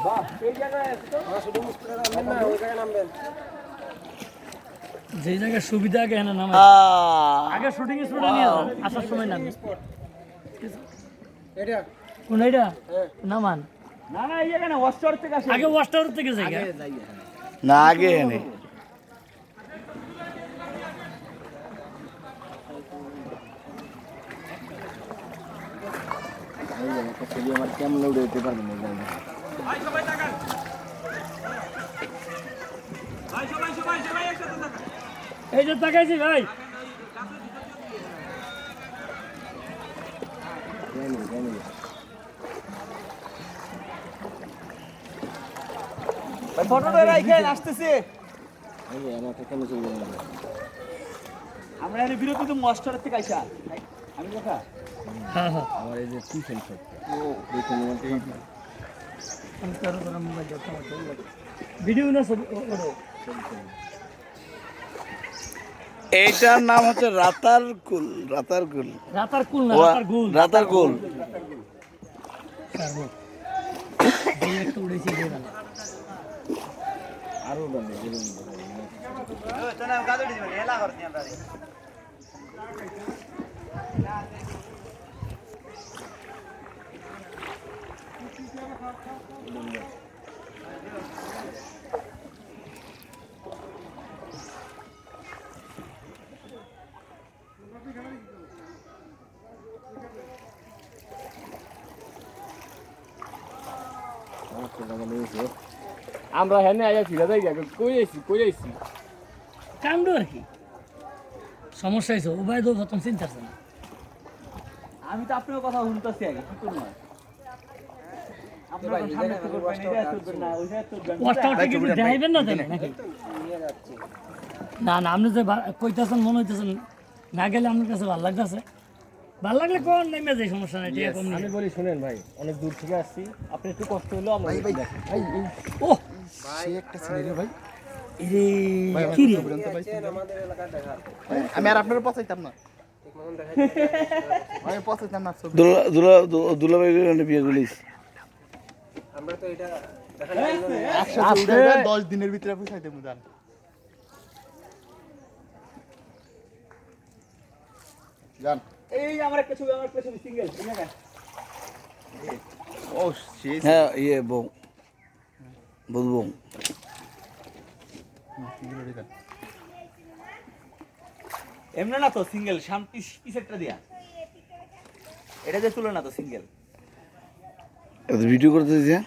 বাহ এই জায়গায় আছে তো শুধু মুস্কুলে নামবেন না ওই জায়গায় নামবেন যে জায়গায় সুবিধা আগে না নামে আগে শুটিং শুটে নিয়ে যান আসার সময় নামি এটা কোন এটা নামান না না এই জায়গায় না ওয়াস্টার থেকে আসে আগে ওয়াস্টার থেকে যাই না আগে এনে আমার কেমন উড়ে যেতে পারবেন না ভাই সবাই তাকান ভাই সবাই একসাথে তাকান এই যে তাকাইছি ভাই ভাই ফটোটা রাখেন আসতেছে আমাকে কেন চলবে না আমরা এর বিরতি তো মাস্টার থেকে আইসা আমি কথা হ্যাঁ হ্যাঁ আমার এই যে টিউশন সব ও দেখুন আমি কারো কারো মোবাইল দেখতে ভিডিও না সব ওরো এইটার নাম হচ্ছে রাতারকুল রাতারকুল রাতার কুল না ও, রাতার গুল রাতারকুল সারবো এই একটা উড়েছি দিয়ে দাও আরো দাম আমরা হ্যাঁ আয়া ফিরে যাই কই আইছি কাণ্ড আর কি সমস্যা হয়েছে উভয় তো প্রথম চিন্তা আছে না আমি তো আপনার কথা শুনতেছি আগে কি করব আপনার সামনে তো করবেন এটা করবেন না ওইটা করবেন ওয়াস্টারটা কি দেখাইবেন না দেন নাকি না না আপনি যে কইতাছেন মনে হইতেছেন না গেলে আপনার কাছে ভালো লাগতেছে ভালো লাগলে কোন নেমে যায় সমস্যা নাই ঠিক আছে আমি বলি শুনেন ভাই অনেক দূর থেকে আসছি আপনি একটু কষ্ট হলো আমরা ভাই ভাই ও সে একটা ছেলে রে ভাই এরে কি রে আমি আর আপনার পচাইতাম না আমি পচাইতাম না দুলাভাই বিয়ে গুলিস আমরা তো এটা একসাথে 10 দিনের ভিতরে পৌঁছাইতে মুদান জান এই আমার একটা ছবি সিঙ্গেল ঠিক আছে ও শিট হ্যাঁ ইয়ে বউ বলবো এমনি না তো সিঙ্গেল শান্তি পিস একটা দিয়া এটা যে তুলে না তো সিঙ্গেল ভিডিও করতে দিছে